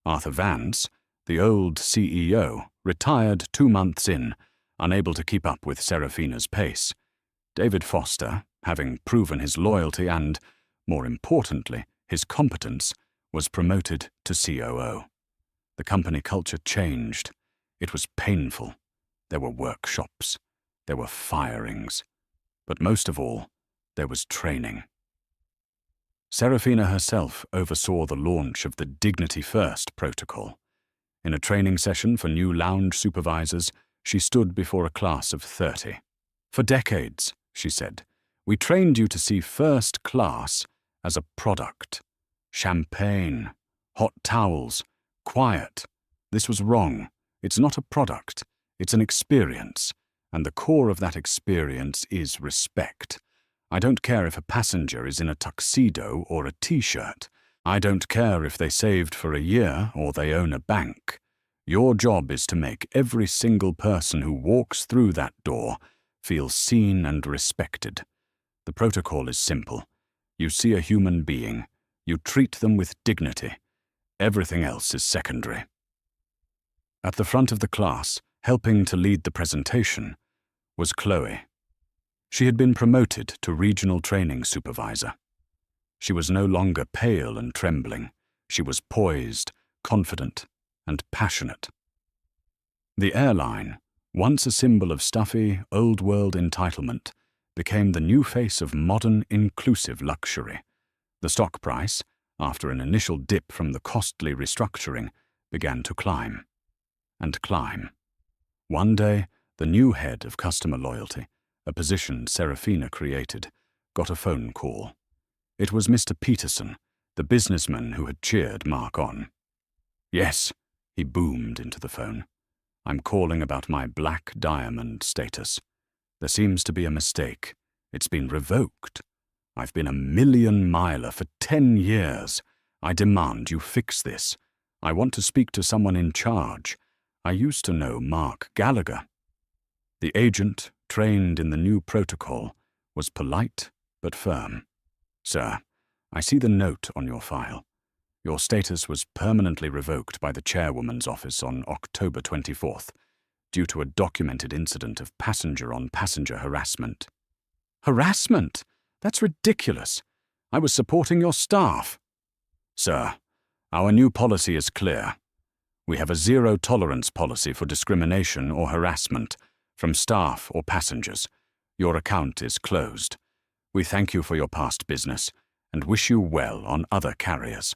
Speaker 1: Arthur Vance, the old CEO, retired 2 months in, unable to keep up with Serafina's pace. David Foster, having proven his loyalty and, more importantly, his competence, was promoted to COO. The company culture changed. It was painful. There were workshops. There were firings. But most of all, there was training. Serafina herself oversaw the launch of the Dignity First protocol. In a training session for new lounge supervisors, she stood before a class of 30. For decades, she said, we trained you to see first class as a product. Champagne, hot towels, quiet. This was wrong. It's not a product. It's an experience. And the core of that experience is respect. I don't care if a passenger is in a tuxedo or a t-shirt. I don't care if they saved for a year or they own a bank. Your job is to make every single person who walks through that door feel seen and respected. The protocol is simple. You see a human being. You treat them with dignity. Everything else is secondary. At the front of the class, helping to lead the presentation, was Chloe. She had been promoted to regional training supervisor. She was no longer pale and trembling. She was poised, confident, and passionate. The airline, once a symbol of stuffy, old-world entitlement, became the new face of modern, inclusive luxury. The stock price, after an initial dip from the costly restructuring, began to climb and climb. One day, the new head of customer loyalty, a position Serafina created, got a phone call. It was Mr. Peterson, the businessman who had cheered Mark on. "Yes," he boomed into the phone. "I'm calling about my Black Diamond status. There seems to be a mistake. It's been revoked. I've been a 1,000,000-miler for 10 years. I demand you fix this. I want to speak to someone in charge. I used to know Mark Gallagher." The agent, trained in the new protocol, was polite but firm. "Sir, I see the note on your file. Your status was permanently revoked by the chairwoman's office on October 24th due to a documented incident of passenger-on-passenger harassment." "Harassment? That's ridiculous. I was supporting your staff." "Sir, our new policy is clear. We have a zero-tolerance policy for discrimination or harassment from staff or passengers. Your account is closed. We thank you for your past business and wish you well on other carriers."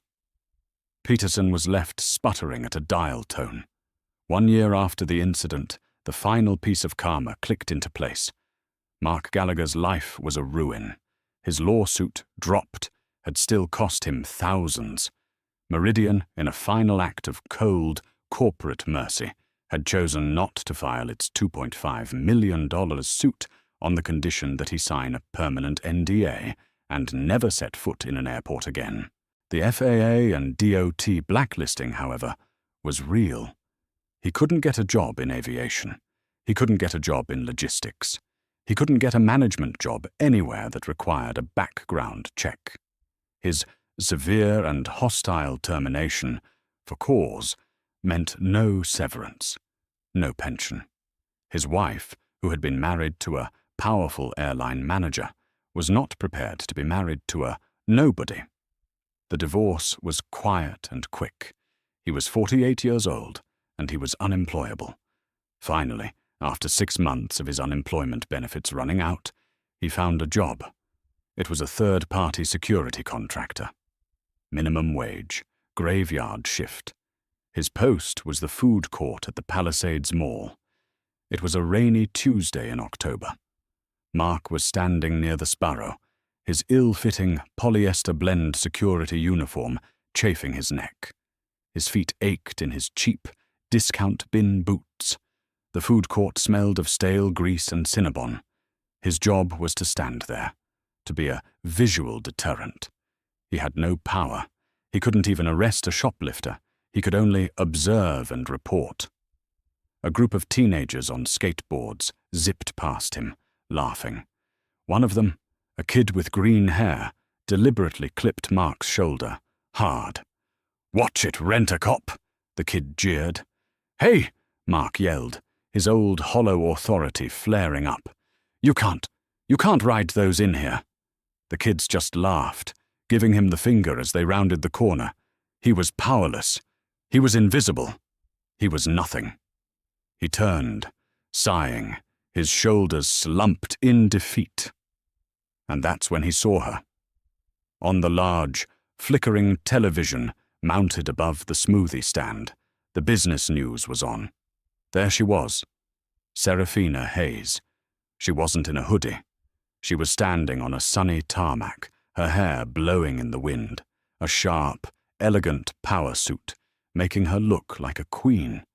Speaker 1: Peterson was left sputtering at a dial tone. 1 year after the incident, the final piece of karma clicked into place. Mark Gallagher's life was a ruin. His lawsuit, dropped, had still cost him thousands. Meridian, in a final act of cold, corporate mercy, had chosen not to file its $2.5 million suit on the condition that he sign a permanent NDA and never set foot in an airport again. The FAA and DOT blacklisting, however, was real. He couldn't get a job in aviation. He couldn't get a job in logistics. He couldn't get a management job anywhere that required a background check. His severe and hostile termination, for cause, meant no severance, no pension. His wife, who had been married to a powerful airline manager, was not prepared to be married to a nobody. The divorce was quiet and quick. He was 48 years old, and he was unemployable. Finally, after 6 months of his unemployment benefits running out, he found a job. It was a third-party security contractor. Minimum wage, graveyard shift. His post was the food court at the Palisades Mall. It was a rainy Tuesday in October. Mark was standing near the Sparrow, his ill-fitting polyester blend security uniform chafing his neck. His feet ached in his cheap, discount bin boots. The food court smelled of stale grease and Cinnabon. His job was to stand there, to be a visual deterrent. He had no power. He couldn't even arrest a shoplifter. He could only observe and report. A group of teenagers on skateboards zipped past him, laughing. One of them, a kid with green hair, deliberately clipped Mark's shoulder, hard. "Watch it, rent-a-cop," the kid jeered. "Hey," Mark yelled, his old hollow authority flaring up. You can't ride those in here." The kids just laughed, giving him the finger as they rounded the corner. He was powerless. He was invisible. He was nothing. He turned, sighing, his shoulders slumped in defeat. And that's when he saw her. On the large, flickering television mounted above the smoothie stand, the business news was on. There she was, Serafina Hayes. She wasn't in a hoodie. She was standing on a sunny tarmac, her hair blowing in the wind, a sharp, elegant power suit, making her look like a queen.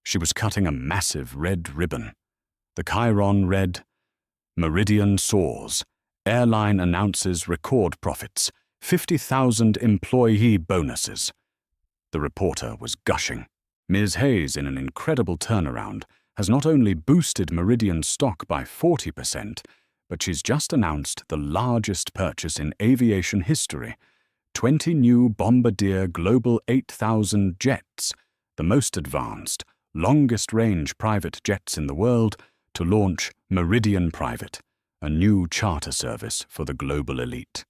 Speaker 1: She was cutting a massive red ribbon. The chyron read, "Meridian soars. Airline announces record profits. 50,000 employee bonuses." The reporter was gushing. Ms. Hayes, in an incredible turnaround, has not only boosted Meridian stock by 40%, but she's just announced the largest purchase in aviation history: 20 new Bombardier Global 8000 jets, the most advanced, longest-range private jets in the world, to launch Meridian Private, a new charter service for the global elite.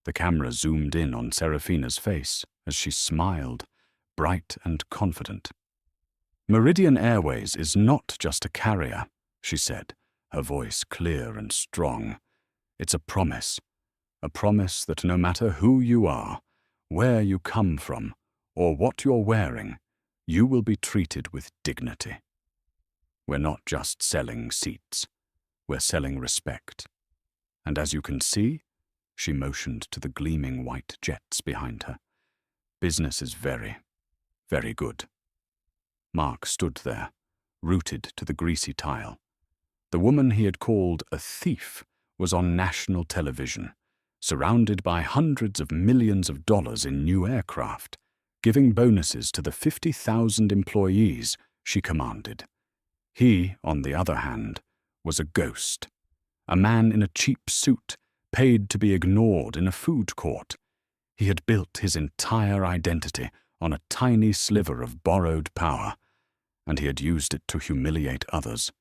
Speaker 1: The camera zoomed in on Serafina's face as she smiled, bright and confident. "Meridian Airways is not just a carrier," she said, her voice clear and strong. "It's a promise that no matter who you are, where you come from, or what you're wearing, you will be treated with dignity. We're not just selling seats, we're selling respect. And as you can see," she motioned to the gleaming white jets behind her, "business is very, very good." Mark stood there, rooted to the greasy tile. The woman he had called a thief was on national television, surrounded by hundreds of millions of dollars in new aircraft, giving bonuses to the 50,000 employees she commanded. He, on the other hand, was a ghost, a man in a cheap suit, paid to be ignored in a food court. He had built his entire identity on a tiny sliver of borrowed power, and he had used it to humiliate others.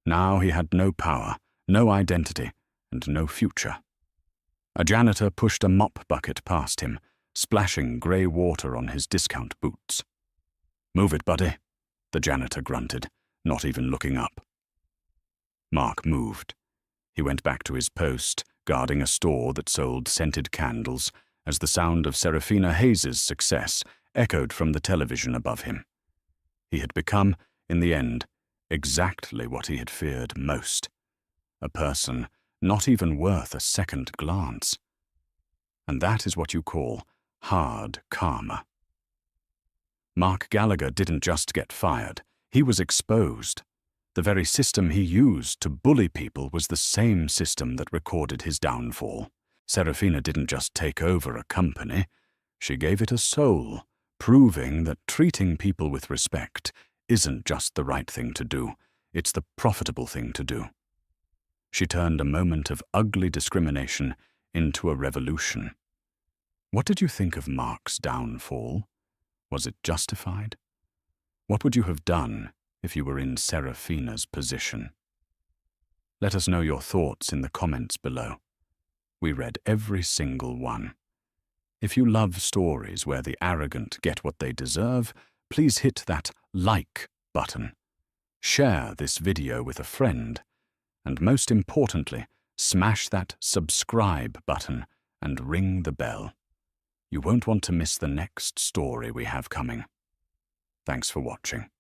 Speaker 1: Now he had no power, no identity, and no future. A janitor pushed a mop bucket past him, splashing grey water on his discount boots. "Move it, buddy," the janitor grunted, not even looking up. Mark moved. He went back to his post, guarding a store that sold scented candles, as the sound of Serafina Hayes's success echoed from the television above him. He had become, in the end, exactly what he had feared most: a person not even worth a second glance. And that is what you call hard karma. Mark Gallagher didn't just get fired, he was exposed. The very system he used to bully people was the same system that recorded his downfall. Serafina didn't just take over a company, she gave it a soul, proving that treating people with respect isn't just the right thing to do, it's the profitable thing to do. She turned a moment of ugly discrimination into a revolution. What did you think of Mark's downfall? Was it justified? What would you have done if you were in Serafina's position? Let us know your thoughts in the comments below. We read every single one. If you love stories where the arrogant get what they deserve, please hit that like button. Share this video with a friend. And most importantly, smash that subscribe button and ring the bell. You won't want to miss the next story we have coming. Thanks for watching.